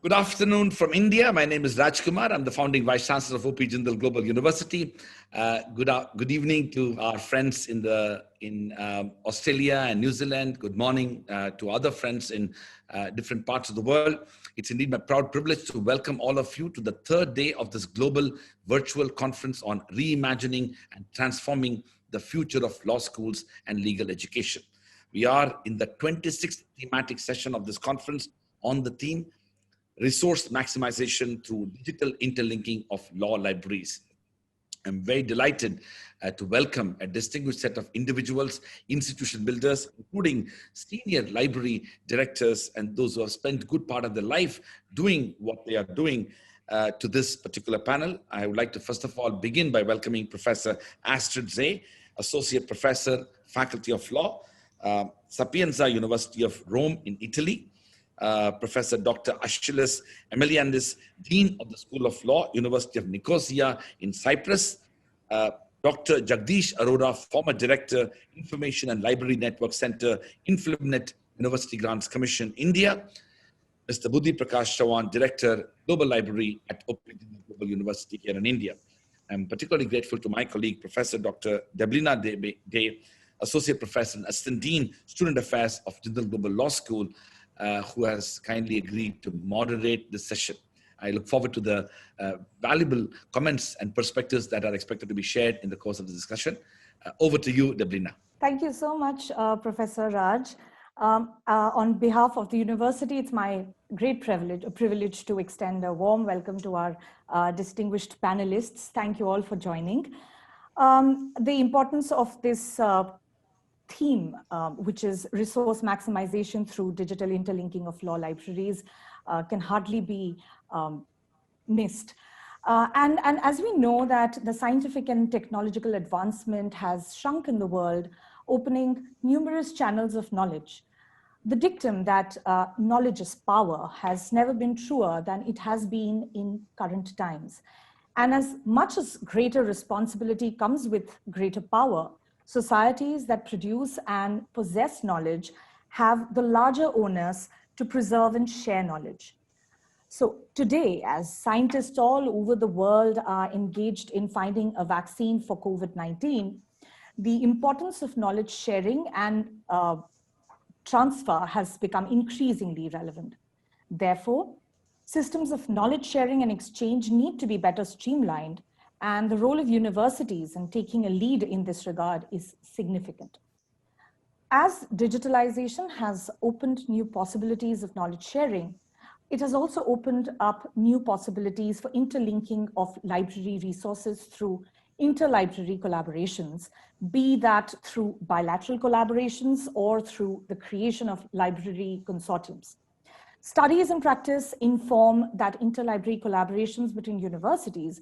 Good afternoon from India. My name is Rajkumar. I'm the founding Vice Chancellor of OP Jindal Global University. Good evening to our friends in Australia and New Zealand. Good morning to other friends in different parts of the world. It's indeed my proud privilege to welcome all of you to the third day of this global virtual conference on reimagining and transforming the future of law schools and legal education. We are in the 26th thematic session of this conference on the theme resource maximization through digital interlinking of law libraries. I'm very delighted to welcome a distinguished set of individuals, institution builders, including senior library directors and those who have spent a good part of their life doing what they are doing to this particular panel. I would like to first of all begin by welcoming Professor ASTRID, Associate Professor, Faculty of Law, Sapienza, University of Rome in Italy. Professor Dr. ACHILLES, EMILIANIDES, Dean of the School of Law, University of Nicosia in Cyprus. Dr. JAGDISH, ARORA, former Director, Information and Library Network Center, INFLIBNET, University Grants Commission, India. Mr. BUDDHI PRAKASH, CHAUHAN, Director, Global Library at Open Global University here in India. I'm particularly grateful to my colleague, Professor Dr. DEBLINA, Associate Professor and Assistant Dean, Student Affairs of Jindal Global Law School, who has kindly agreed to moderate this session. I look forward to the valuable comments and perspectives that are expected to be shared in the course of the discussion. Over to you, DEBLINA. Thank you so much, Professor Raj. On behalf of the university, it's my great privilege to extend a warm welcome to our distinguished panelists. Thank you all for joining. The importance of this theme, which is resource maximization through digital interlinking of law libraries, can hardly be missed. And as we know that the scientific and technological advancement has shrunk in the world, opening numerous channels of knowledge. The dictum that knowledge is power has never been truer than it has been in current times. And as much as greater responsibility comes with greater power, societies that produce and possess knowledge have the larger onus to preserve and share knowledge. So today, as scientists all over the world are engaged in finding a vaccine for COVID-19, the importance of knowledge sharing and transfer has become increasingly relevant. Therefore, systems of knowledge sharing and exchange need to be better streamlined, and the role of universities in taking a lead in this regard is significant. As digitalization has opened new possibilities of knowledge sharing, it has also opened up new possibilities for interlinking of library resources through interlibrary collaborations, be that through bilateral collaborations or through the creation of library consortiums. Studies and practice inform that interlibrary collaborations between universities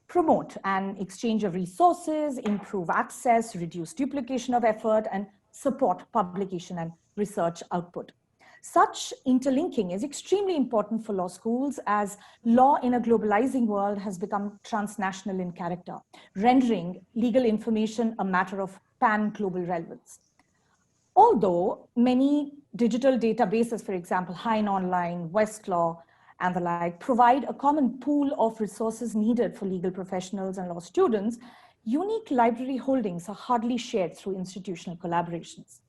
promote an exchange of resources, improve access, reduce duplication of effort, and support publication and research output. Such interlinking is extremely important for law schools as law in a globalizing world has become transnational in character, rendering legal information a matter of pan-global relevance. Although many digital databases, for example, Hein Online, Westlaw, and the like, provide a common pool of resources needed for legal professionals and law students, unique library holdings are hardly shared through institutional collaborations.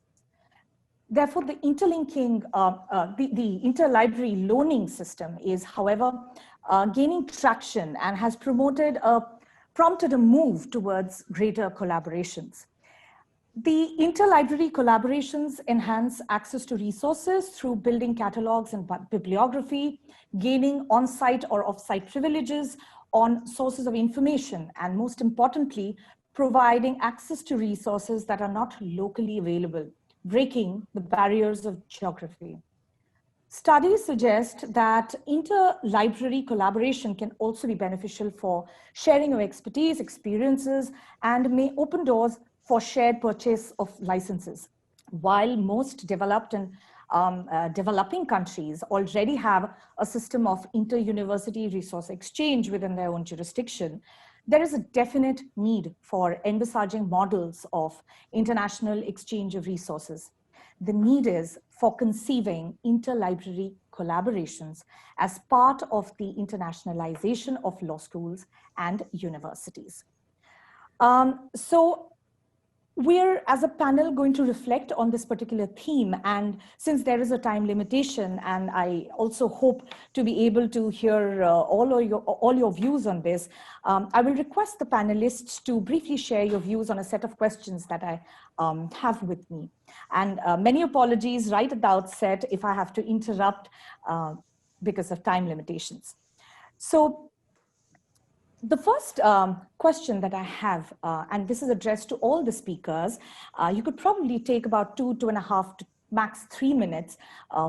Therefore, the interlinking, the interlibrary loaning system is, however, gaining traction and has prompted a move towards greater collaborations. The interlibrary collaborations enhance access to resources through building catalogs and bibliography, gaining on-site or off-site privileges on sources of information, and most importantly, providing access to resources that are not locally available, breaking the barriers of geography. Studies suggest that interlibrary collaboration can also be beneficial for sharing of expertise, experiences, and may open doors for shared purchase of licenses. While most developed and developing countries already have a system of inter-university resource exchange within their own jurisdiction, there is a definite need for envisaging models of international exchange of resources. The need is for conceiving interlibrary collaborations as part of the internationalization of law schools and universities. So we're, as a panel, going to reflect on this particular theme. And since there is a time limitation, and I also hope to be able to hear all your views on this, I will request the panelists to briefly share your views on a set of questions that I have with me. And many apologies right at the outset if I have to interrupt because of time limitations. So the first question that I have, and this is addressed to all the speakers, you could probably take about 2.5 to max 3 minutes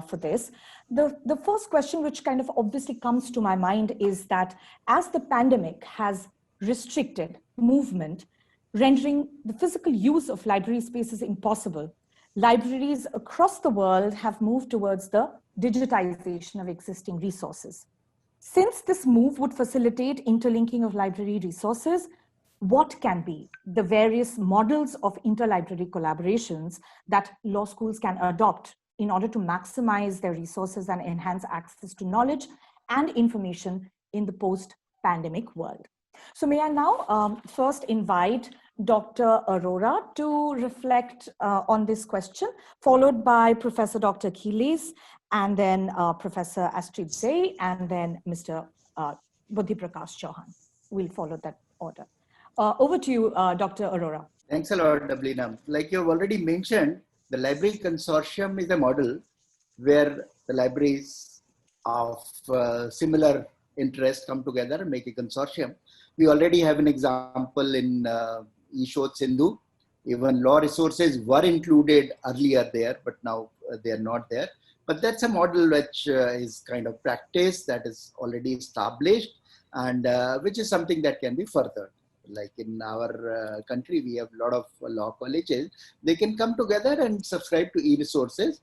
for this. The first question, which kind of obviously comes to my mind, is that as the pandemic has restricted movement, rendering the physical use of library spaces impossible, libraries across the world have moved towards the digitization of existing resources. Since this move would facilitate interlinking of library resources, what can be the various models of interlibrary collaborations that law schools can adopt in order to maximize their resources and enhance access to knowledge and information in the post-pandemic world? So may I now first invite Dr. Arora to reflect on this question, followed by Professor Dr. Achilles, and then Professor ASTRID, and then Mr. BUDDHI Prakash CHAUHAN. We'll follow that order. Over to you, Dr. Arora. Thanks a lot, DEBLINA. Like you've already mentioned, the library consortium is a model where the libraries of similar interest come together and make a consortium. We already have an example in eShod Sindhu. Even law resources were included earlier there, but now they are not there. But that's a model which is kind of practice that is already established, and which is something that can be furthered. Like in our country, we have a lot of law colleges. They can come together and subscribe to e-resources.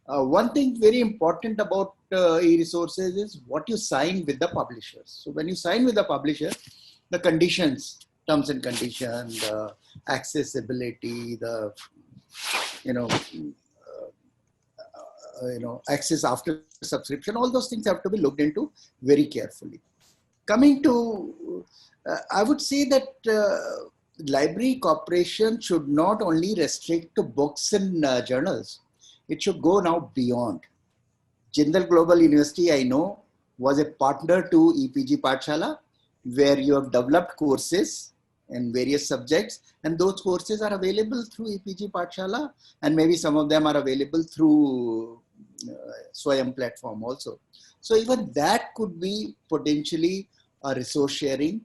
One thing very important about e-resources is what you sign with the publishers. So when you sign with the publisher, the conditions, terms and conditions, the accessibility, the access after subscription, all those things have to be looked into very carefully. Coming to, I would say that library cooperation should not only restrict to books and journals. It should go now beyond. Jindal Global University, I know, was a partner to EPG Pathshala, where you have developed courses in various subjects, and those courses are available through EPG Pathshala, and maybe some of them are available through Swayam platform also. So even that could be potentially a resource sharing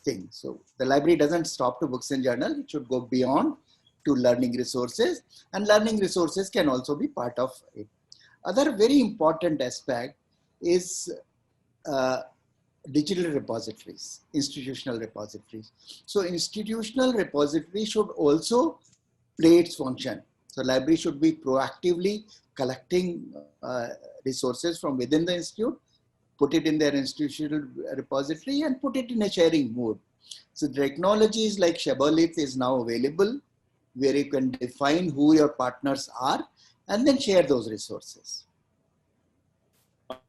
thing. So the library doesn't stop to books and journal, it should go beyond to learning resources, and learning resources can also be part of it. Other very important aspect is digital repositories, institutional repositories. So institutional repository should also play its function. So library should be proactively collecting resources from within the institute, put it in their institutional repository and put it in a sharing mode. So technologies like Shibboleth is now available, where you can define who your partners are and then share those resources.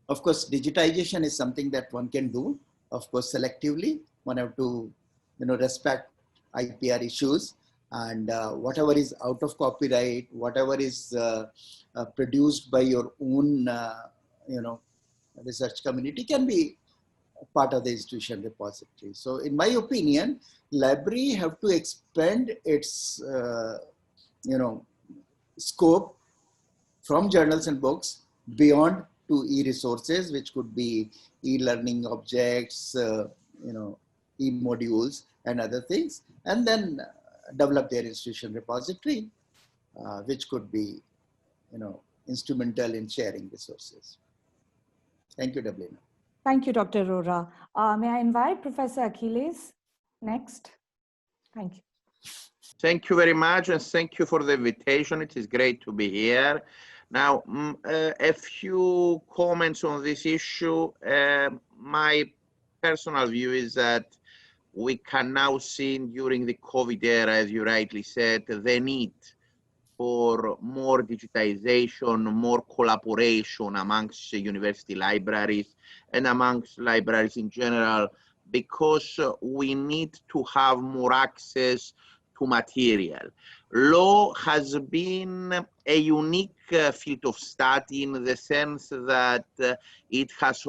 Of course, digitization is something that one can do, of course, selectively. One have to, respect IPR issues, and whatever is out of copyright, whatever is produced by your own, research community can be part of the institution repository. So in my opinion, library have to expand its, scope from journals and books beyond to e-resources, which could be e-learning objects, e-modules and other things, and then develop their institution repository, which could be, instrumental in sharing resources. Thank you, DEBLINA. Thank you, Dr. Arora. May I invite Professor Achilles next? Thank you. Thank you very much, and thank you for the invitation. It is great to be here. Now, a few comments on this issue. My personal view is that we can now see during the COVID era, as you rightly said, the need for more digitization, more collaboration amongst university libraries and amongst libraries in general, because we need to have more access to material. Law has been a unique field of study in the sense that it has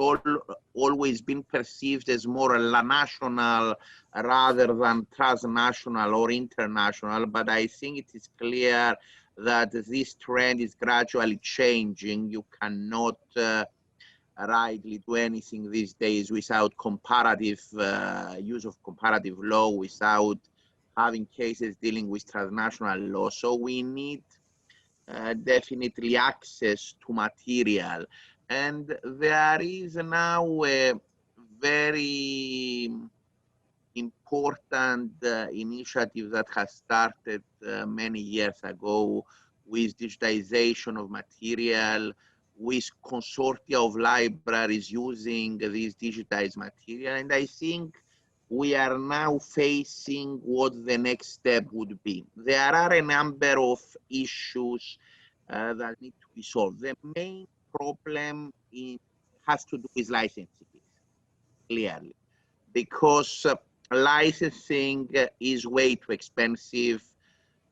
always been perceived as more national rather than transnational or international, but I think it is clear that this trend is gradually changing. You cannot rightly do anything these days without comparative use of comparative law, without having cases dealing with transnational law. So we need definitely access to material. And there is now a very important initiative that has started many years ago with digitization of material, with consortia of libraries using this digitized material. And I think we are now facing what the next step would be. There are a number of issues that need to be solved. The main problem has to do with licensing, clearly, because licensing is way too expensive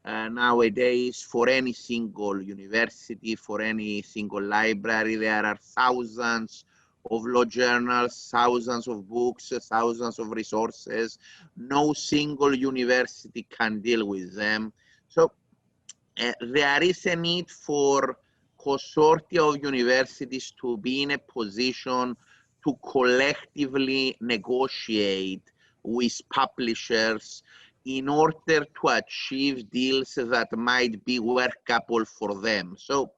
nowadays for any single university, for any single library. There are thousands of law journals, thousands of books, thousands of resources. No single university can deal with them. So there is a need for consortia of universities to be in a position to collectively negotiate with publishers in order to achieve deals that might be workable for them. So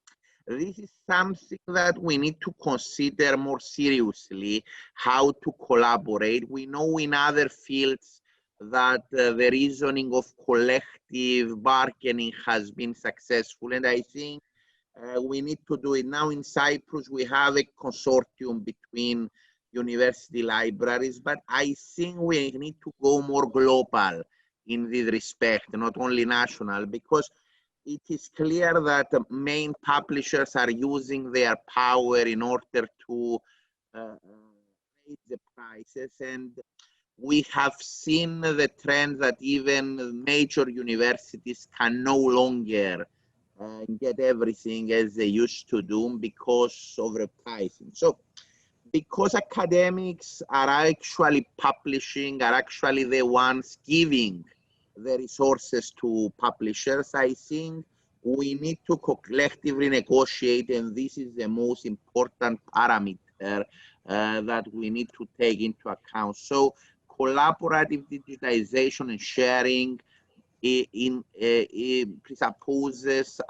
this is something that we need to consider more seriously, how to collaborate. We know in other fields that the reasoning of collective bargaining has been successful, and I think we need to do it. Now in Cyprus, we have a consortium between university libraries, but I think we need to go more global in this respect, not only national, because it is clear that main publishers are using their power in order to raise the prices, and we have seen the trend that even major universities can no longer get everything as they used to do because of the pricing. So because academics are actually publishing, are actually the ones giving the resources to publishers, I think we need to collectively negotiate, and this is the most important parameter that we need to take into account. So collaborative digitization and sharing presupposes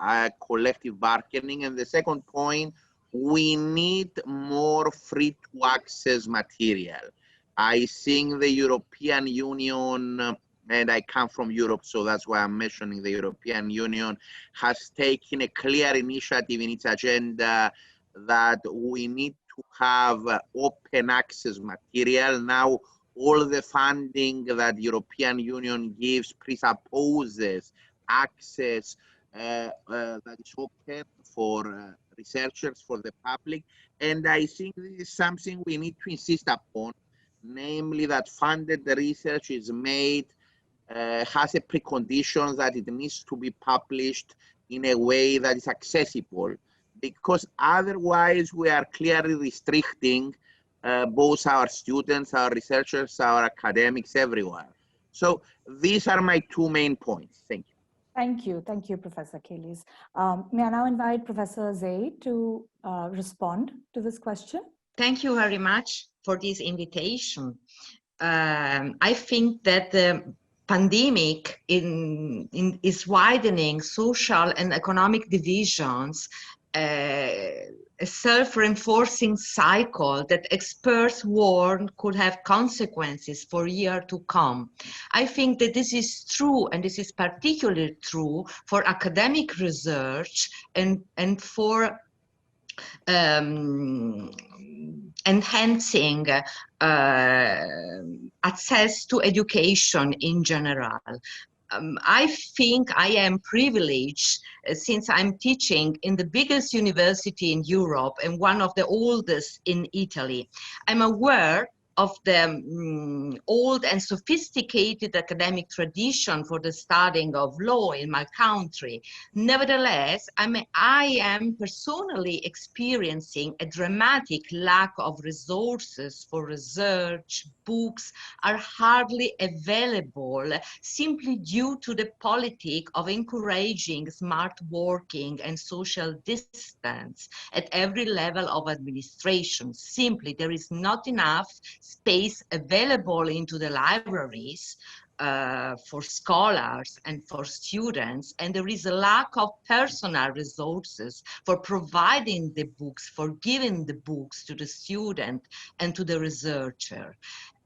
collective bargaining. And the second point, we need more free to access material. I think the European Union, and I come from Europe, so that's why I'm mentioning the European Union, has taken a clear initiative in its agenda that we need to have open access material. Now, all the funding that the European Union gives presupposes access that is open for researchers, for the public. And I think this is something we need to insist upon, namely that funded research is made, has a precondition that it needs to be published in a way that is accessible, because otherwise we are clearly restricting both our students, our researchers, our academics, everywhere. So these are my two main points. Thank you. Thank you. Thank you, Professor Achilles. May I now invite Professor Zaid to respond to this question? Thank you very much for this invitation. I think that the pandemic is widening social and economic divisions, a self-reinforcing cycle that experts warn could have consequences for years to come. I think that this is true, and this is particularly true for academic research and for enhancing access to education in general. I think I am privileged since I'm teaching in the biggest university in Europe and one of the oldest in Italy. I'm aware of the old and sophisticated academic tradition for the studying of law in my country. Nevertheless, I am personally experiencing a dramatic lack of resources for research. Books are hardly available simply due to the politic of encouraging smart working and social distance at every level of administration. Simply, there is not enough space available into the libraries for scholars and for students, and there is a lack of personal resources for providing the books, for giving the books to the student and to the researcher.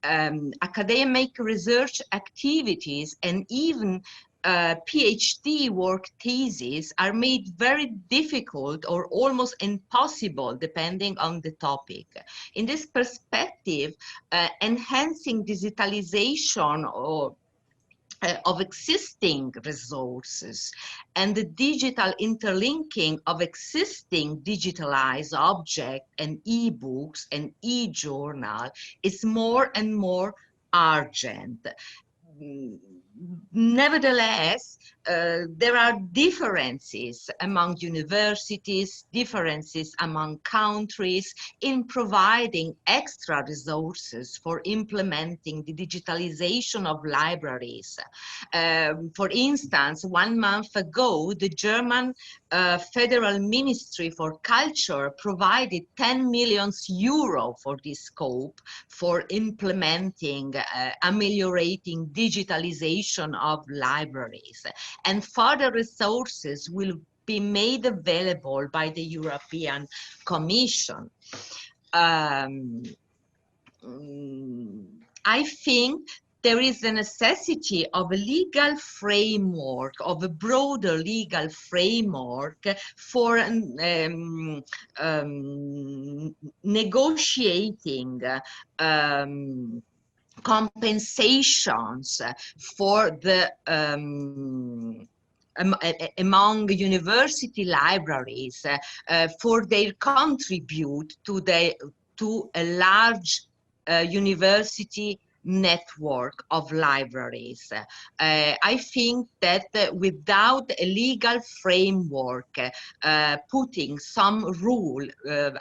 Academic research activities and even PhD work theses are made very difficult or almost impossible depending on the topic. In this perspective, enhancing digitalization of existing resources and the digital interlinking of existing digitalized objects and e-books and e-journal is more and more urgent. Nevertheless, there are differences among universities, differences among countries in providing extra resources for implementing the digitalization of libraries. For instance, 1 month ago, the German Federal Ministry for Culture provided 10 million euro for this scope for implementing, ameliorating digitalization of libraries. And further resources will be made available by the European Commission. I think there is a necessity of a legal framework, of a broader legal framework for negotiating compensations for the among university libraries for their contribute to a large university network of libraries. I think that without a legal framework putting some rule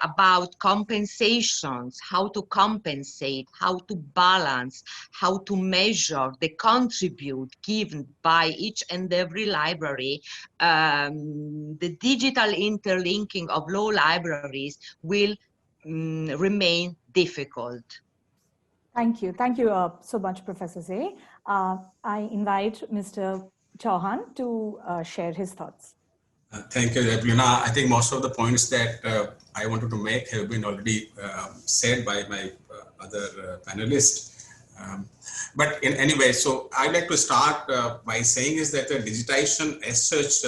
about compensations, how to compensate, how to balance, how to measure the contribute given by each and every library, the digital interlinking of law libraries will remain difficult. Thank you. Thank you so much, Professor Zay. I invite Mr. Chauhan to share his thoughts. Thank you, DEBLINA. I think most of the points that I wanted to make have been already said by my other panelists. But in any way, so I'd like to start by saying is that the digitization as such,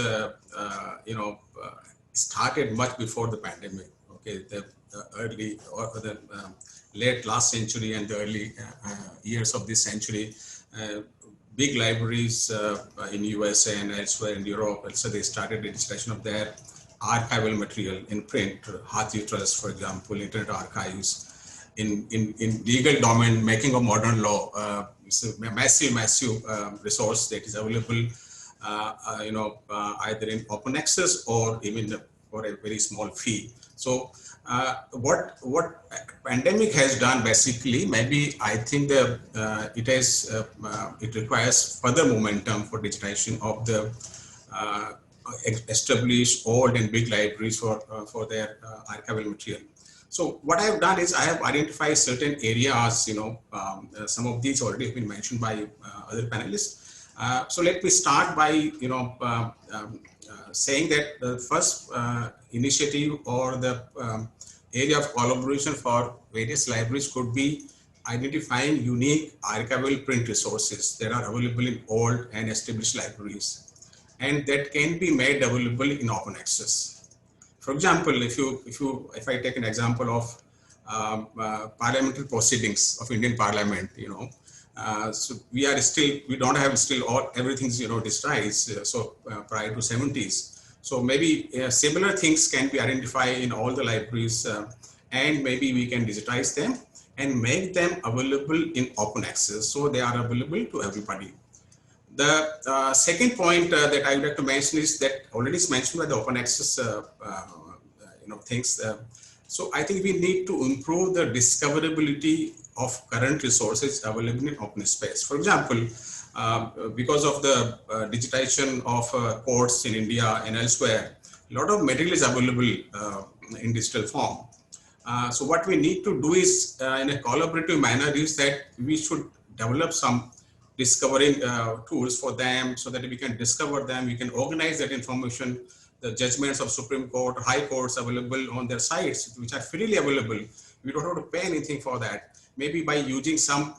started much before the pandemic. Okay, the early or the late last century and the early years of this century, big libraries in USA and elsewhere in Europe, also they started digitization of their archival material in print, Hathi Trust, for example, Internet Archives. In legal domain, making of modern law, it's a massive resource that is available, either in open access or even for a very small fee. So what pandemic has done basically, maybe I think it requires further momentum for digitization of the established old and big libraries for their archival material. So what I have done is I have identified certain areas, some of these already have been mentioned by other panelists. So let me start by, saying that the first initiative or the area of collaboration for various libraries could be identifying unique archival print resources that are available in old and established libraries, and that can be made available in open access. For example, if I take an example of parliamentary proceedings of Indian Parliament, So we don't have still everything's, digitized. Prior to 70s. So maybe similar things can be identified in all the libraries, and maybe we can digitize them and make them available in open access. So they are available to everybody. The second point that I would like to mention is that already is mentioned by the open access things. So I think we need to improve the discoverability of current resources available in open space. For example, because of the digitization of courts in India and elsewhere, a lot of material is available in digital form. So what we need to do is, in a collaborative manner, is that we should develop some discovering tools for them so that we can discover them, we can organize that information, the judgments of Supreme Court, High Courts available on their sites, which are freely available. We don't have to pay anything for that. Maybe by using some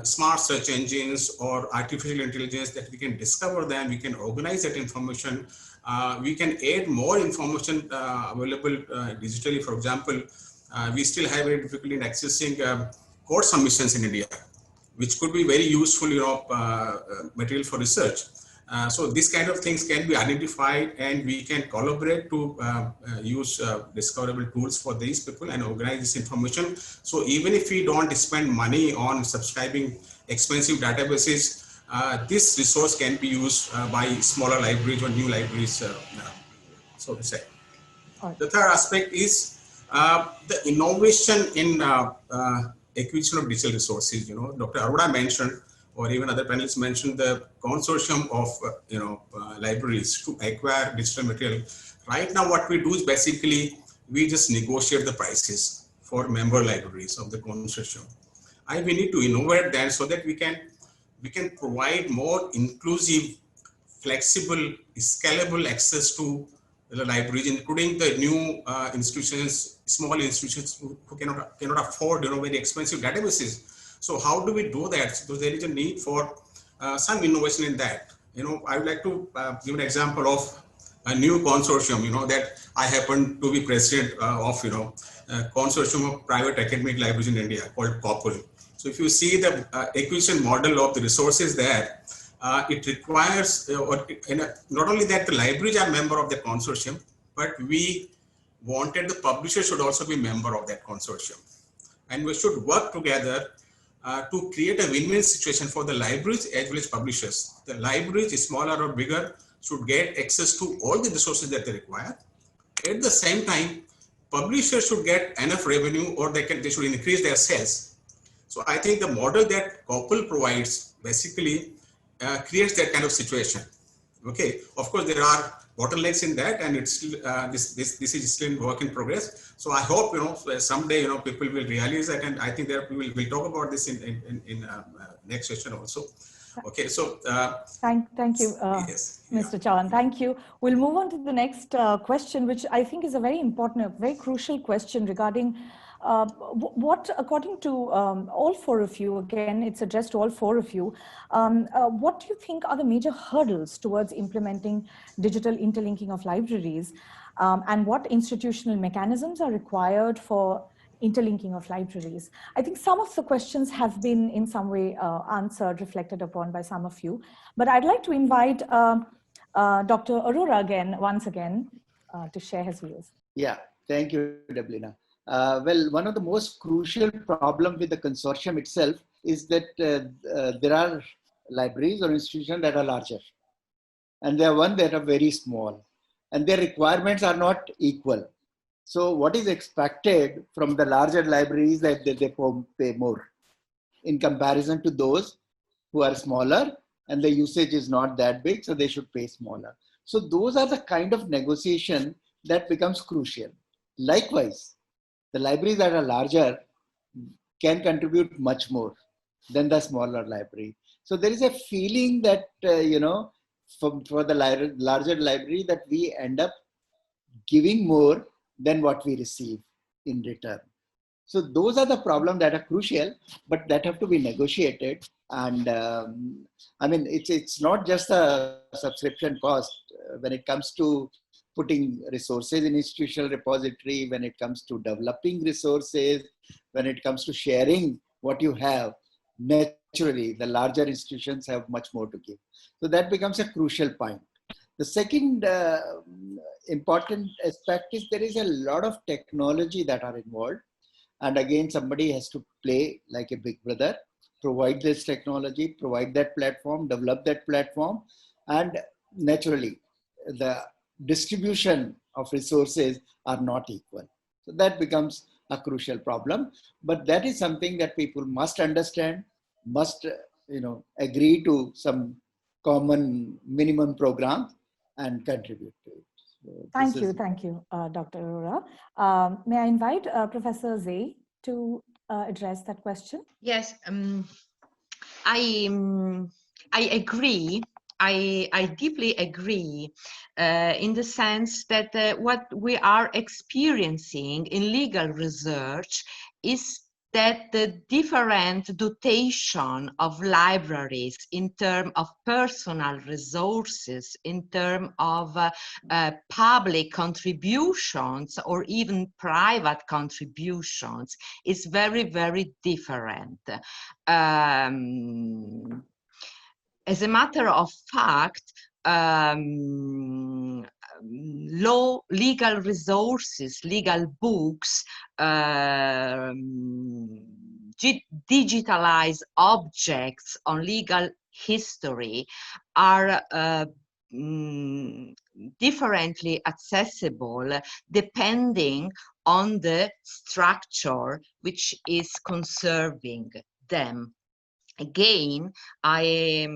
smart search engines or artificial intelligence that we can discover them, we can organize that information. We can add more information available digitally. For example, we still have very difficulty in accessing court submissions in India, which could be very useful, material for research. So these kind of things can be identified, and we can collaborate to use discoverable tools for these people and organize this information. So even if we don't spend money on subscribing expensive databases, this resource can be used by smaller libraries or new libraries, so to say. Right. The third aspect is the innovation in acquisition of digital resources. Dr. ARORA mentioned, or even other panelists mentioned, the consortium of libraries to acquire digital material. Right now, what we do is basically we just negotiate the prices for member libraries of the consortium. And we need to innovate that so that we can provide more inclusive, flexible, scalable access to the libraries, including the new institutions, small institutions who cannot afford very expensive databases. So how do we do that? So there is a need for some innovation in that. I would like to give an example of a new consortium, that I happen to be president of, consortium of private academic libraries in India called COPL. So if you see the acquisition model of the resources there, it requires, not only that the libraries are member of the consortium, but we wanted the publisher should also be member of that consortium. And we should work together to create a win-win situation for the libraries as well as publishers. The libraries, smaller or bigger, should get access to all the resources that they require. At the same time, publishers should get enough revenue, or they should increase their sales. So I think the model that COPL provides basically creates that kind of situation. Okay, of course there are bottlenecks in that, and it's still, this is still in work in progress. So I hope someday people will realize that, and I think that we'll talk about this in next session also. Okay, so thank you, yes, Mr. Chauhan. Thank you. We'll move on to the next question, which I think is a very important, a very crucial question regarding what, according to all four of you, again, it's addressed to all four of you, what do you think are the major hurdles towards implementing digital interlinking of libraries, and what institutional mechanisms are required for interlinking of libraries? I think some of the questions have been in some way answered, reflected upon by some of you, but I'd like to invite Dr. ARORA once again, to share his views. Yeah, thank you, DEBLINA. Well, one of the most crucial problems with the consortium itself is that there are libraries or institutions that are larger, and there are ones that are very small, and their requirements are not equal. So what is expected from the larger libraries that they pay more in comparison to those who are smaller, and the usage is not that big, so they should pay smaller. So those are the kind of negotiation that becomes crucial. Likewise, the libraries that are larger can contribute much more than the smaller library. So there is a feeling that, for the larger library, that we end up giving more than what we receive in return. So those are the problems that are crucial, but that have to be negotiated. And I mean, it's not just a subscription cost when it comes to putting resources in institutional repository, when it comes to developing resources, when it comes to sharing what you have. Naturally, naturally, the larger institutions have much more to give. So that becomes a crucial point. The second important aspect is there is a lot of technology that are involved. And again, somebody has to play like a big brother, provide this technology, provide that platform, develop that platform. And naturally, the distribution of resources are not equal. So that becomes a crucial problem. But that is something that people must understand, must agree to some common minimum programs and contribute to it. So thank you, Dr. Arora. May I invite Professor Zay to address that question? Yes, I agree. I deeply agree in the sense that what we are experiencing in legal research is that the different dotation of libraries in terms of personal resources, in terms of public contributions or even private contributions is very, very different. As a matter of fact, legal resources, legal books, digitalized objects on legal history are differently accessible depending on the structure which is conserving them. Again, I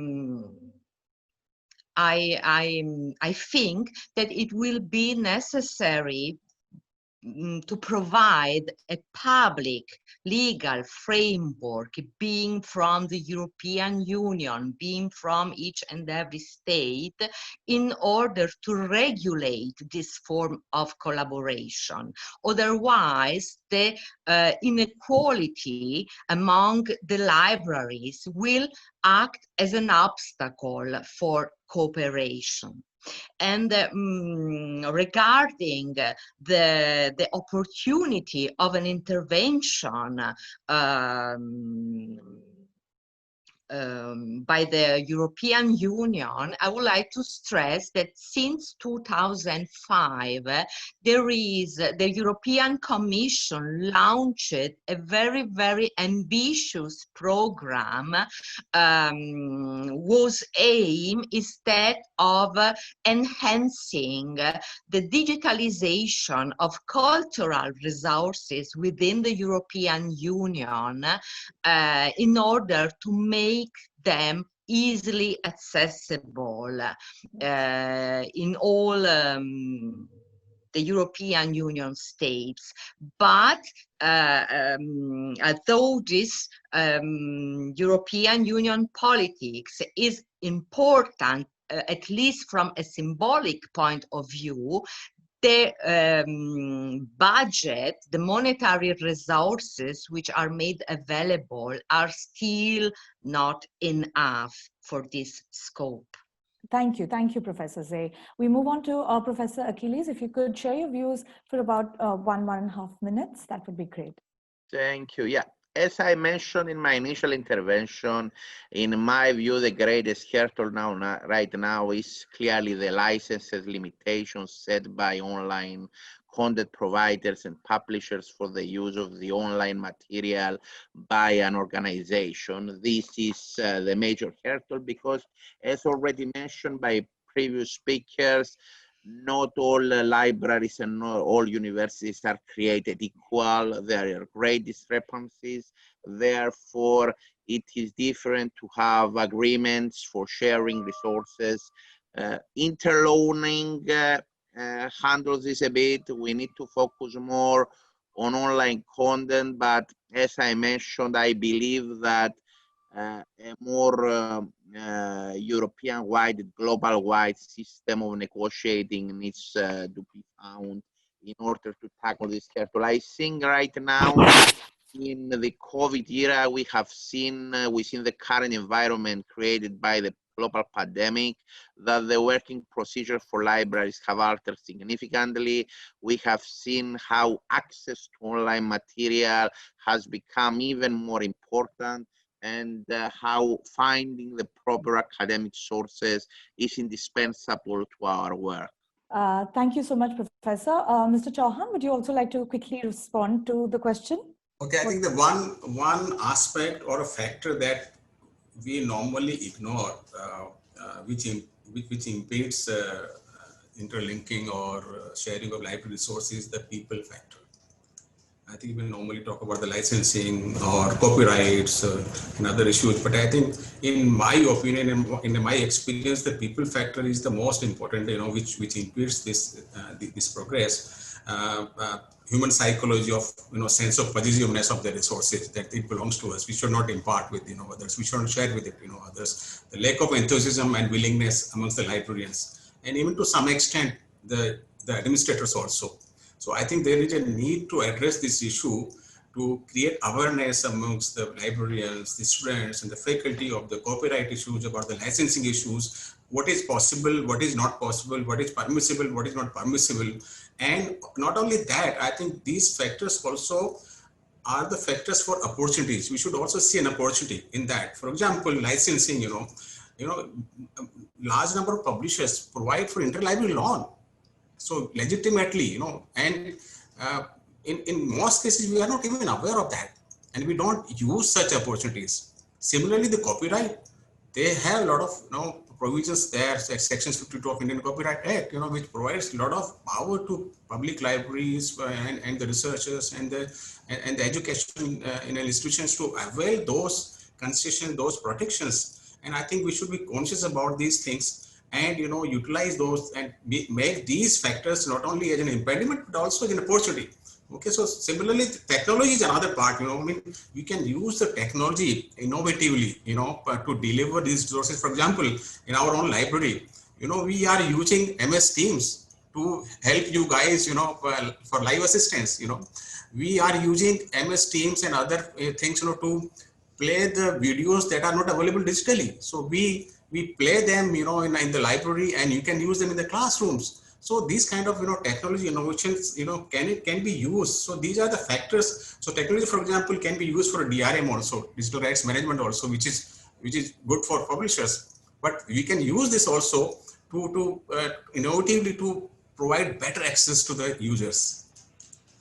think that it will be necessary to provide a public legal framework, being from the European Union, being from each and every state, in order to regulate this form of collaboration. Otherwise, the inequality among the libraries will act as an obstacle for cooperation. And regarding the opportunity of an intervention by the European Union, I would like to stress that since 2005, the European Commission launched a very, very ambitious program whose aim is that of enhancing the digitalization of cultural resources within the European Union in order to make them easily accessible in all the European Union states. But although this European Union politics is important, at least from a symbolic point of view, the budget, the monetary resources which are made available are still not enough for this scope. Thank you, Professor Zay. We move on to Professor Achilles. If you could share your views for about 1.5 minutes, that would be great. Thank you. Yeah. As I mentioned in my initial intervention, in my view, the greatest hurdle right now is clearly the licenses limitations set by online content providers and publishers for the use of the online material by an organization. This is the major hurdle because, as already mentioned by previous speakers, not all libraries and not all universities are created equal. There are great discrepancies. Therefore, it is different to have agreements for sharing resources. Interloaning handles this a bit. We need to focus more on online content, but as I mentioned, I believe that a more European-wide, global-wide system of negotiating needs to be found in order to tackle this hurdle. I think right now, in the COVID era, we have seen within the current environment created by the global pandemic that the working procedures for libraries have altered significantly. We have seen how access to online material has become even more important. and how finding the proper academic sources is indispensable to our work. Thank you so much, Professor. Mr. Chauhan, would you also like to quickly respond to the question? Okay, I think the one aspect or a factor that we normally ignore, which impedes interlinking or sharing of library resources, is the people factor. I think we normally talk about the licensing or copyrights and other issues, but I think, in my opinion, in my experience, the people factor is the most important, which impedes this progress. Human psychology of, sense of possessiveness of the resources, that it belongs to us. We should not impart with, others. We should not share with it, others. The lack of enthusiasm and willingness amongst the librarians, and even to some extent, the administrators also. So I think there is a need to address this issue, to create awareness amongst the librarians, the students, and the faculty of the copyright issues, about the licensing issues, what is possible, what is not possible, what is permissible, what is not permissible. And not only that, I think these factors also are the factors for opportunities. We should also see an opportunity in that. For example, licensing, large number of publishers provide for interlibrary loan. So legitimately, and in most cases, we are not even aware of that, and we don't use such opportunities. Similarly, the copyright, they have a lot of provisions there, like Section 52 of Indian Copyright Act, which provides a lot of power to public libraries and the researchers and the education institutions to avail those concessions, those protections. And I think we should be conscious about these things, and utilize those and make these factors not only as an impediment but also as an opportunity. Okay, so similarly, technology is another part. We can use the technology innovatively, to deliver these resources. For example, in our own library, we are using MS Teams to help you guys, for live assistance. We are using MS Teams and other things, to play the videos that are not available digitally. So we play them, in the library, and you can use them in the classrooms. So these kind of, technology innovations, can be used. So these are the factors. So technology, for example, can be used for DRM also, digital rights management also, which is good for publishers. But we can use this also to innovatively to provide better access to the users.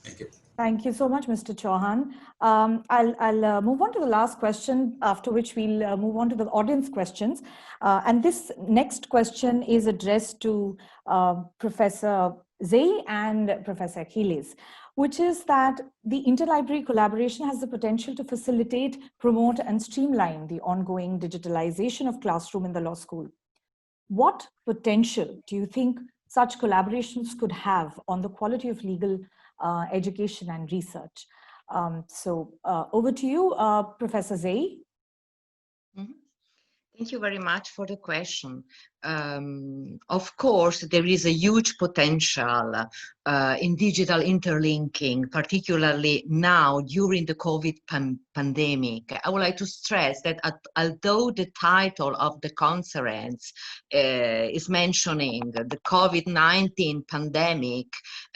Thank you. Thank you so much, Mr. Chauhan. I'll move on to the last question, after which we'll move on to the audience questions. And this next question is addressed to Professor Zey and Professor Achilles, which is that the interlibrary collaboration has the potential to facilitate, promote, and streamline the ongoing digitalization of classroom in the law school. What potential do you think such collaborations could have on the quality of legal education and research? So over to you, Professor Zey. Thank you very much for the question. Of course, there is a huge potential in digital interlinking, particularly now during the COVID pandemic. I would like to stress that although the title of the conference is mentioning the COVID-19 pandemic,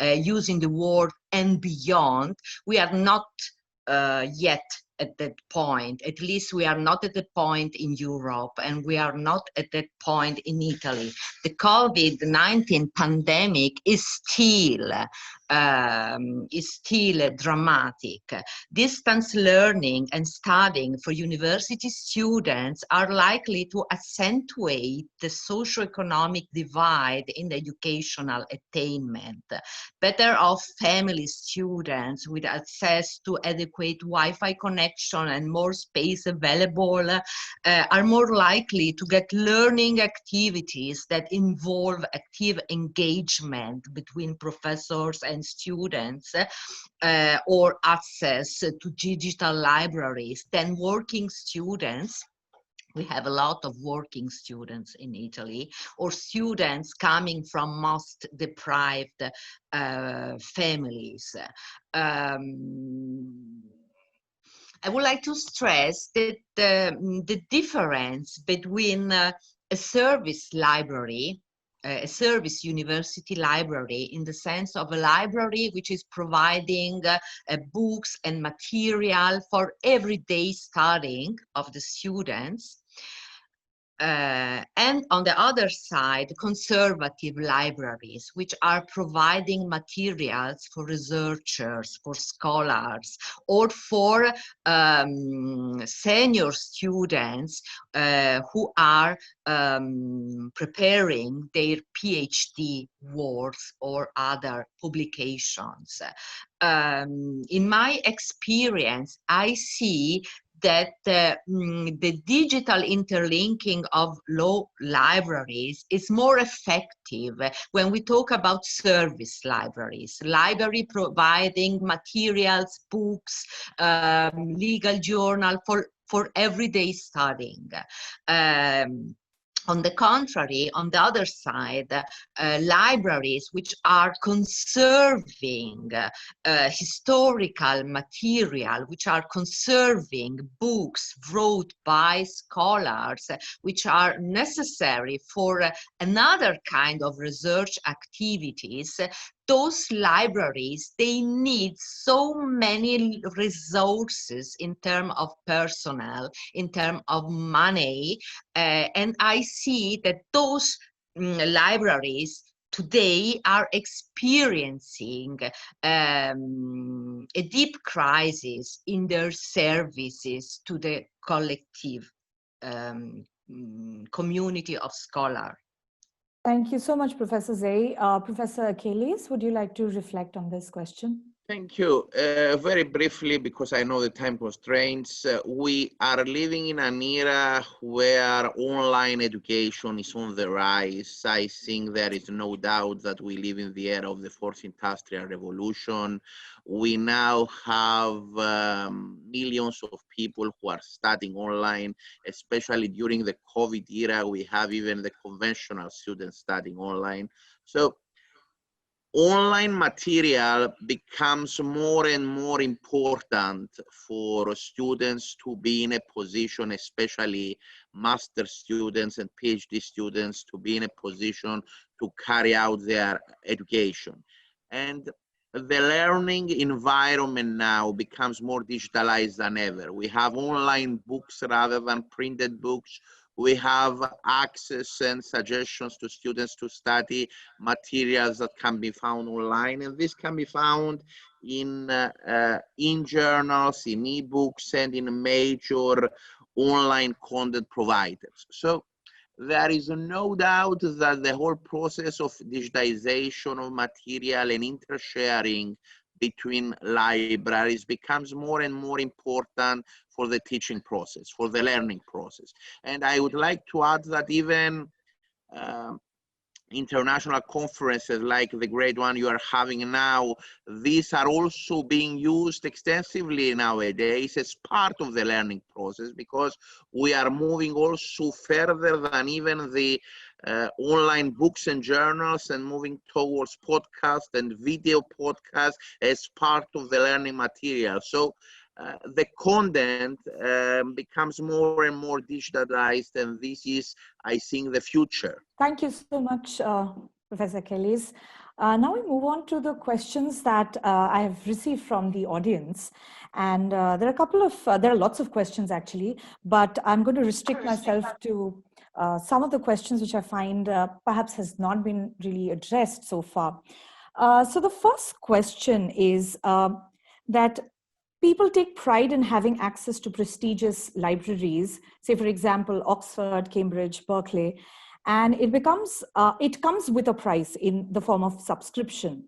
using the word "and beyond," we are not yet at that point. At least we are not at that point in Europe, and we are not at that point in Italy. The COVID-19 pandemic is still dramatic. Distance learning and studying for university students are likely to accentuate the socioeconomic divide in the educational attainment. Better off family students with access to adequate Wi-Fi connection and more space available are more likely to get learning activities that involve active engagement between professors and students or access to digital libraries than working students. We have a lot of working students in Italy, or students coming from most deprived families. I would like to stress that the difference between a service library a service university library, in the sense of a library which is providing books and material for everyday studying of the students. And on the other side, conservative libraries, which are providing materials for researchers, for scholars, or for senior students who are preparing their PhD works or other publications. In my experience, I see that the digital interlinking of law libraries is more effective when we talk about service libraries, library providing materials, books, legal journal for everyday studying. On the contrary, on the other side, libraries which are conserving historical material, which are conserving books wrote by scholars, which are necessary for another kind of research activities, those libraries, they need so many resources in terms of personnel, in terms of money, and I see that those libraries today are experiencing a deep crisis in their services to the collective community of scholars. Thank you so much, Professor Zey. Professor Achilles, would you like to reflect on this question? Thank you. Very briefly, because I know the time constraints, we are living in an era where online education is on the rise. I think there is no doubt that we live in the era of the fourth industrial revolution. We now have millions of people who are studying online, especially during the COVID era. We have even the conventional students studying online. So online material becomes more and more important for students to be in a position, especially master students and PhD students, to be in a position to carry out their education. And the learning environment now becomes more digitalized than ever. We have online books rather than printed books. We have access and suggestions to students to study materials that can be found online, and this can be found in journals, in ebooks, and in major online content providers. So there is no doubt that the whole process of digitization of material and intersharing between libraries becomes more and more important for the teaching process, for the learning process. And I would like to add that even international conferences like the great one you are having now, these are also being used extensively nowadays as part of the learning process, because we are moving also further than even the online books and journals, and moving towards podcasts and video podcasts as part of the learning material. So the content becomes more and more digitalized, and this is, I think, the future. Thank you so much, Professor Achilles. Now we move on to the questions that I have received from the audience. And there are lots of questions actually, but I'm going to restrict myself to some of the questions which I find perhaps has not been really addressed so far. So the first question is that people take pride in having access to prestigious libraries, say for example, Oxford, Cambridge, Berkeley, and it comes with a price in the form of subscription.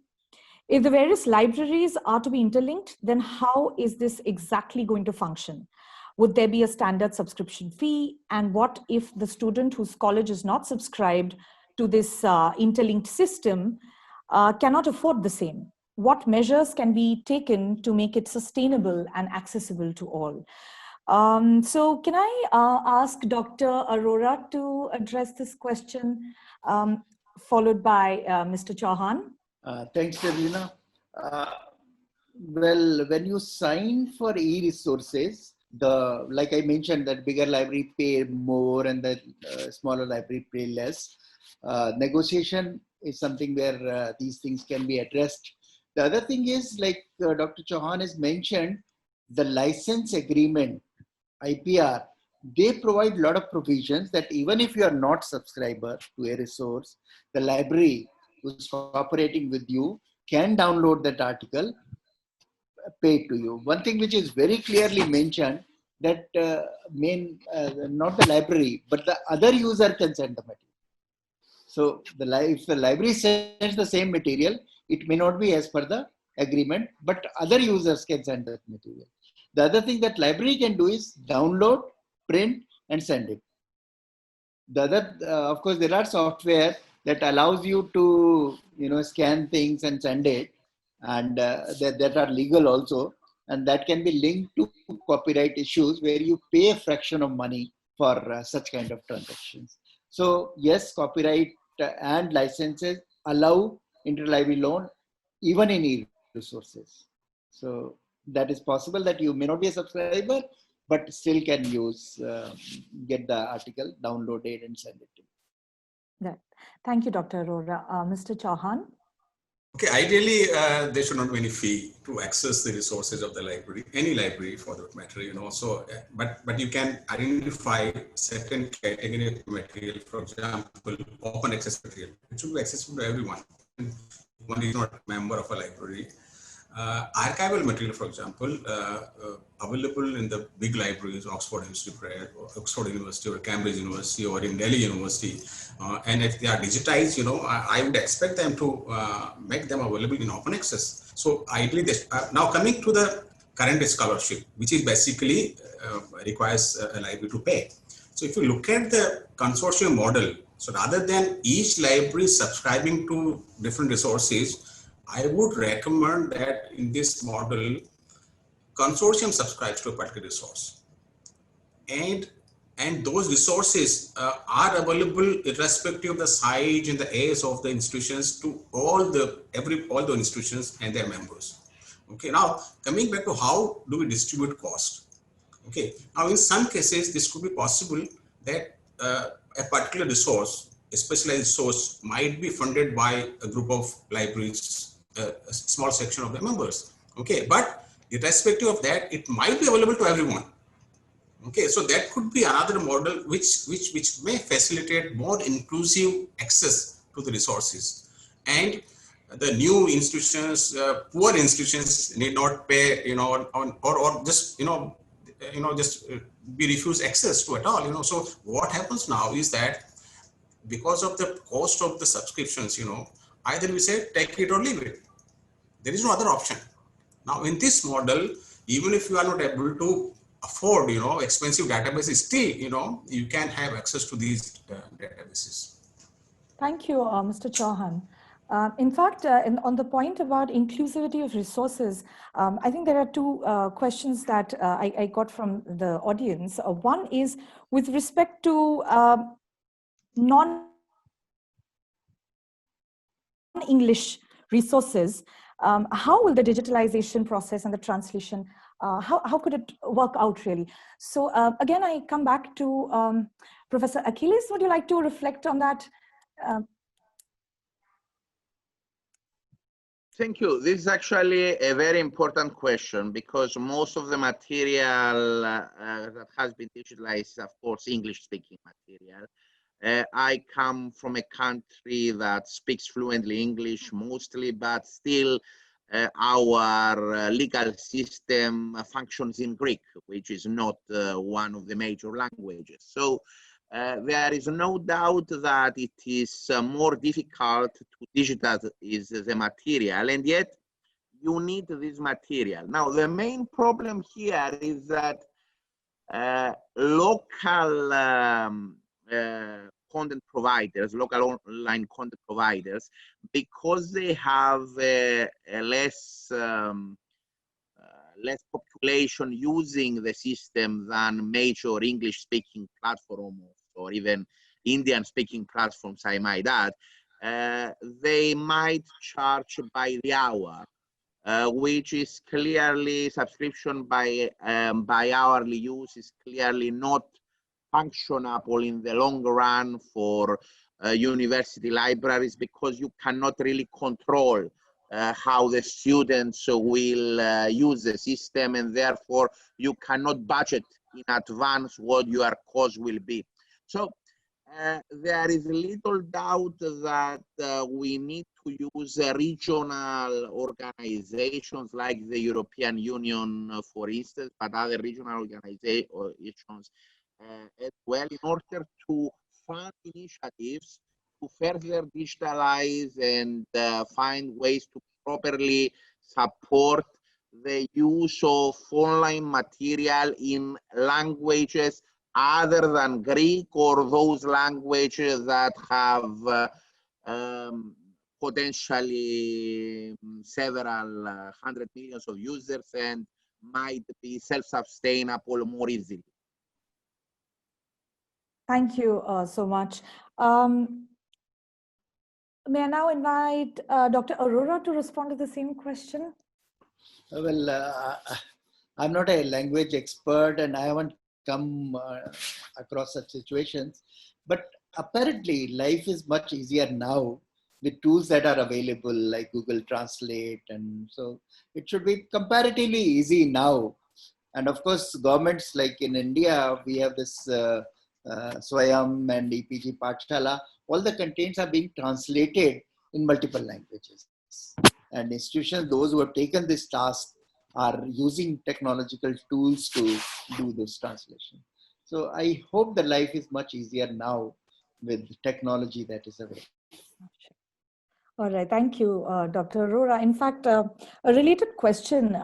If the various libraries are to be interlinked, then how is this exactly going to function? Would there be a standard subscription fee? And what if the student whose college is not subscribed to this interlinked system cannot afford the same? What measures can be taken to make it sustainable and accessible to all? So can I ask Dr. Arora to address this question, followed by Mr. Chauhan? Thanks, Deblina. Well, when you sign for e-resources, like I mentioned, that bigger library pay more and the smaller library pay less. negotiation is something where these things can be addressed. The other thing is, like Dr. Chauhan has mentioned, the license agreement, IPR, they provide a lot of provisions that even if you are not subscriber to a resource, the library who's cooperating with you can download that article, pay it to you. One thing which is very clearly mentioned, that not the library, but the other user can send the material. So if the library sends the same material, it may not be as per the agreement, but other users can send that material. The other thing that library can do is download, print, and send it. The other, of course, there are software that allows you to, scan things and send it, and that are legal also, and that can be linked to copyright issues where you pay a fraction of money for such kind of transactions. So yes, copyright and licenses allow interlibrary loan even in e-resources. So that is possible that you may not be a subscriber, but still can use, get the article, download it and send it to you. Right. Thank you, Dr. Arora. Mr. Chauhan? Okay, ideally, there should not be any fee to access the resources of the library, any library for that matter, So, but you can identify certain category of material, for example, open access material. It should be accessible to everyone. One is not a member of a library. Archival material, for example, available in the big libraries, Oxford University or Cambridge University or in Delhi University. And if they are digitized, I would expect them to make them available in open access. So ideally, this, now coming to the current scholarship, which is basically requires a library to pay. So if you look at the consortium model, so rather than each library subscribing to different resources, I would recommend that in this model, consortium subscribes to a particular resource. And those resources are available irrespective of the size and the age of the institutions to all the institutions and their members. Okay, now coming back to how do we distribute cost? Okay, now in some cases, this could be possible that a particular resource, a specialized resource, might be funded by a group of libraries, a small section of the members. Okay, but irrespective of that, it might be available to everyone. Okay, so that could be another model which may facilitate more inclusive access to the resources, and the new institutions, poor institutions need not pay, or just just be refused access to at all. So what happens now is that because of the cost of the subscriptions, either we say take it or leave it. There is no other option. Now in this model, even if you are not able to afford, expensive databases, still, you can have access to these databases. Thank you, Mr. Chauhan. In fact, on the point about inclusivity of resources, I think there are two questions that I got from the audience. One is with respect to non-English resources, how will the digitalization process and the translation, how could it work out really? So again, I come back to Professor Achilles. Would you like to reflect on that? Thank you. This is actually a very important question because most of the material that has been digitalized is, of course, English-speaking material. I come from a country that speaks fluently English mostly, but still our legal system functions in Greek, which is not one of the major languages. So there is no doubt that it is more difficult to digitize the material, and yet you need this material. Now, the main problem here is that local content providers, local online content providers, because they have a less population using the system than major English-speaking platforms or even Indian-speaking platforms, I might add, they might charge by the hour, which is clearly subscription by hourly use is clearly not functionable in the long run for university libraries, because you cannot really control how the students will use the system, and therefore you cannot budget in advance what your cost will be. So there is little doubt that we need to use regional organizations like the European Union, for instance, but other regional organizations as well, in order to fund initiatives to further digitalize and find ways to properly support the use of online material in languages other than Greek, or those languages that have potentially several hundred millions of users and might be self-sustainable more easily. Thank you so much. May I now invite Dr. Arora to respond to the same question? Well, I'm not a language expert and I haven't come across such situations, but apparently life is much easier now with tools that are available like Google Translate, and so it should be comparatively easy now. And of course, governments like in India, we have this Swayam and EPG Pathshala, all the contents are being translated in multiple languages. And institutions, those who have taken this task, are using technological tools to do this translation. So I hope that life is much easier now with technology that is available. All right, thank you, Dr. Arora. In fact, a related question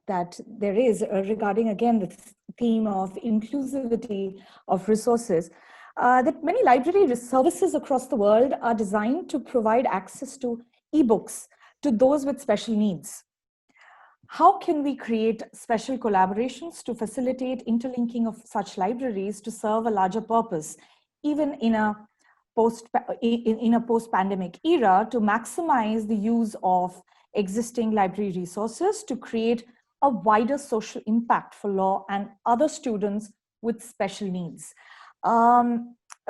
that there is regarding, again, the theme of inclusivity of resources, that many library services across the world are designed to provide access to ebooks to those with special needs. How can we create special collaborations to facilitate interlinking of such libraries to serve a larger purpose, even in a post-pandemic era, to maximize the use of existing library resources to create a wider social impact for law and other students with special needs?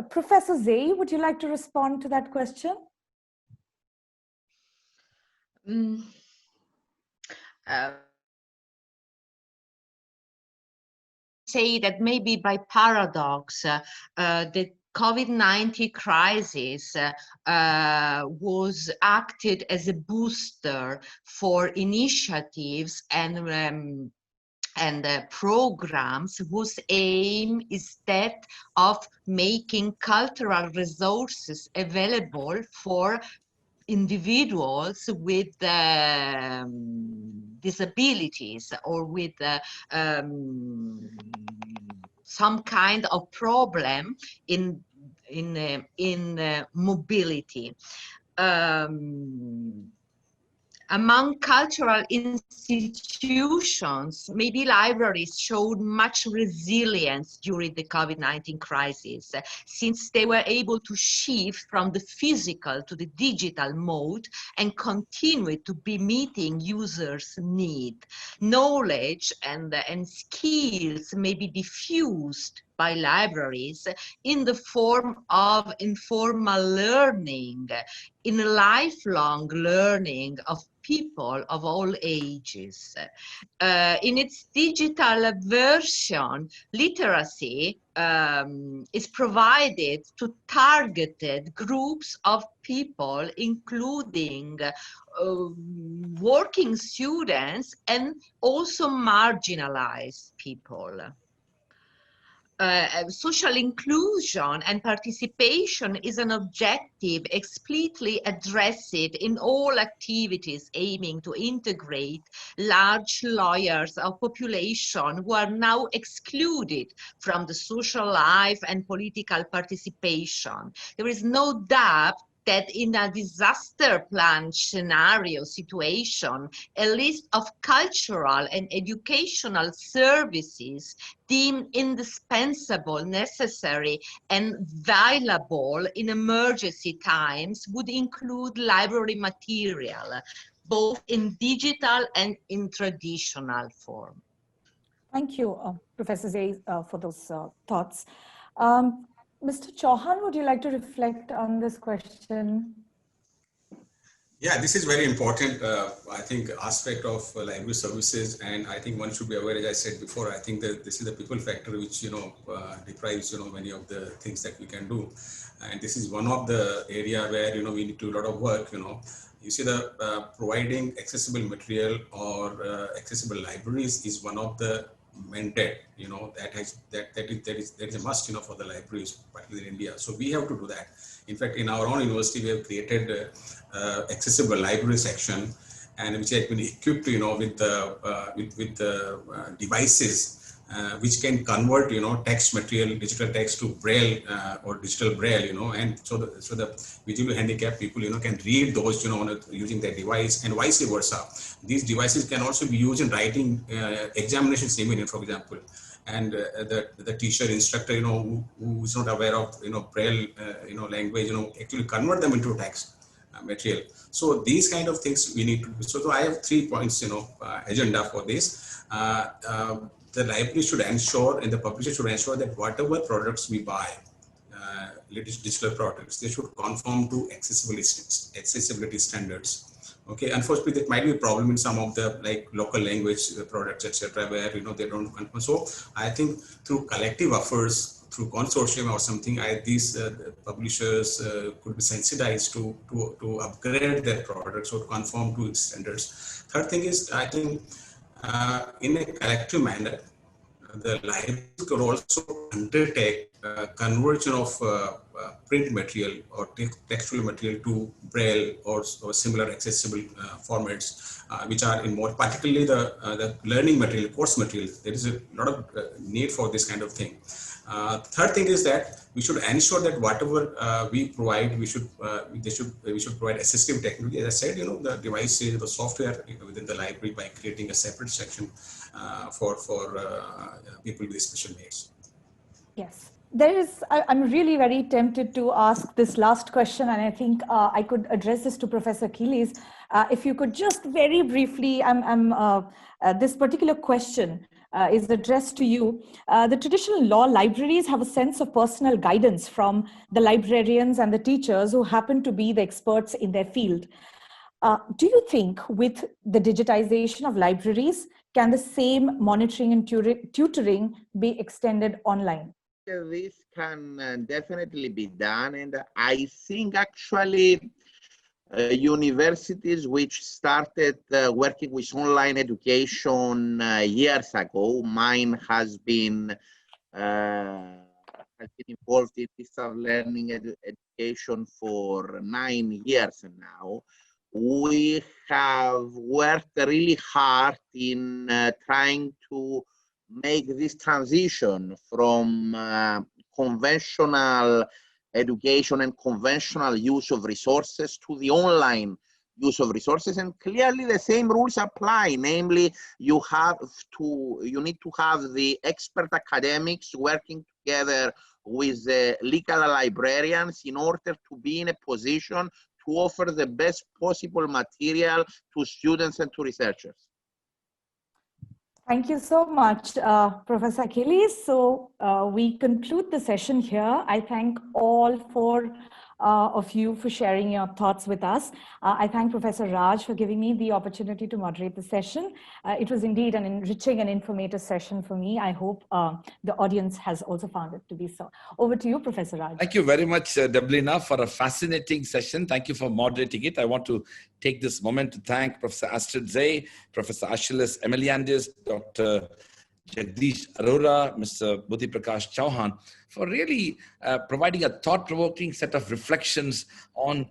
Professor Zay, would you like to respond to that question? Say that maybe by paradox, the COVID-19 crisis was acted as a booster for initiatives and programs whose aim is that of making cultural resources available for individuals with disabilities or with some kind of problem in mobility. Among cultural institutions, maybe libraries showed much resilience during the COVID-19 crisis, since they were able to shift from the physical to the digital mode and continue to be meeting users' need. Knowledge and skills may be diffused by libraries in the form of informal learning, in lifelong learning of people of all ages. In its digital version, literacy is provided to targeted groups of people, including working students and also marginalized people. Social inclusion and participation is an objective explicitly addressed in all activities aiming to integrate large layers of population who are now excluded from the social life and political participation. There is no doubt that in a disaster plan scenario situation, a list of cultural and educational services deemed indispensable, necessary, and valuable in emergency times would include library material, both in digital and in traditional form. Thank you, Professor Zay, for those thoughts. Mr. Chauhan, would you like to reflect on this question? Yeah, this is very important, I think, aspect of library services. And I think one should be aware, as I said before, I think that this is the people factor which, deprives, many of the things that we can do. And this is one of the area where, we need to do a lot of work, You see, the providing accessible material or accessible libraries is one of the mandate, that is a must, for the libraries, particularly in India. So we have to do that. In fact, in our own university, we have created accessible library section, and which has been equipped, with devices which can convert, text material, digital text to braille or digital braille, and so the visually handicapped people, can read those, using their device, and vice versa. These devices can also be used in writing examination seminar, for example. And the teacher, instructor, who is not aware of, braille, language, actually convert them into text material. So these kind of things we need to do. So I have 3 points, agenda for this. The library should ensure, and the publisher should ensure, that whatever products we buy, digital products, they should conform to accessibility standards. Okay, unfortunately, that might be a problem in some of the local language products, etc., where they don't conform. So I think through collective efforts, through consortium or something, these publishers could be sensitized to upgrade their products or conform to its standards. Third thing is, I think, in a collective manner, the library could also undertake conversion of print material or textual material to braille or similar accessible formats, which are in more, particularly the learning material, course material. There is a lot of need for this kind of thing. Third thing is that we should ensure that whatever we provide, we should provide assistive technology. As I said, the devices, the software within the library, by creating a separate section for people with special needs. Yes, I'm really very tempted to ask this last question, and I think I could address this to Professor Achilles. If you could just very briefly, this particular question is addressed to you. The traditional law libraries have a sense of personal guidance from the librarians and the teachers who happen to be the experts in their field. Do you think with the digitization of libraries, can the same monitoring and tutoring be extended online? This can definitely be done, and I think actually universities which started working with online education years ago, mine has been involved in distance learning education for 9 years now. We have worked really hard in trying to make this transition from conventional education and conventional use of resources to the online use of resources, and clearly the same rules apply. Namely, you need to have the expert academics working together with the legal librarians in order to be in a position to offer the best possible material to students and to researchers. Thank you so much, Professor Achilles. So we conclude the session here. I thank all 4 of you for sharing your thoughts with us. I thank Professor Raj for giving me the opportunity to moderate the session. It was indeed an enriching and informative session for me. I hope the audience has also found it to be so. Over to you, Professor Raj. Thank you very much, DEBLINA, for a fascinating session. Thank you for moderating it. I want to take this moment to thank Professor ASTRID, Professor ACHILLES, EMILIANIDES, Dr. JAGDISH, ARORA, Mr. BUDDHI Prakash CHAUHAN, for really providing a thought-provoking set of reflections on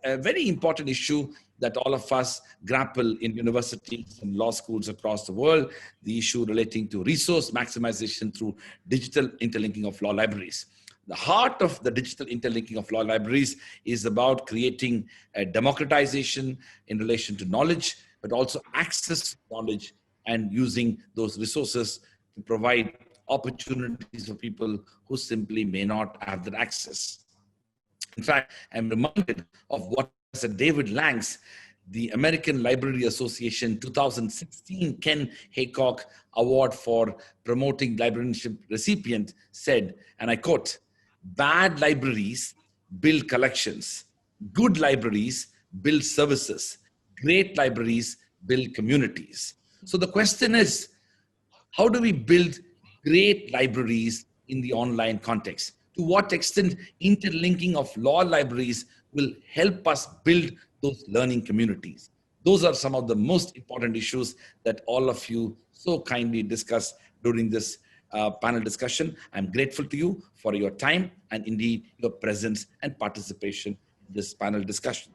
a very important issue that all of us grapple in universities and law schools across the world, the issue relating to resource maximization through digital interlinking of law libraries. The heart of the digital interlinking of law libraries is about creating a democratization in relation to knowledge, but also access to knowledge and using those resources to provide opportunities for people who simply may not have that access. In fact, I'm reminded of what Professor David Lang's, the American Library Association 2016 Ken Haycock Award for Promoting Librarianship recipient said, and I quote, Bad libraries build collections. Good libraries build services. Great libraries build communities. So the question is, how do we build great libraries in the online context? To what extent interlinking of law libraries will help us build those learning communities? Those are some of the most important issues that all of you so kindly discussed during this panel discussion. I'm grateful to you for your time and indeed your presence and participation in this panel discussion.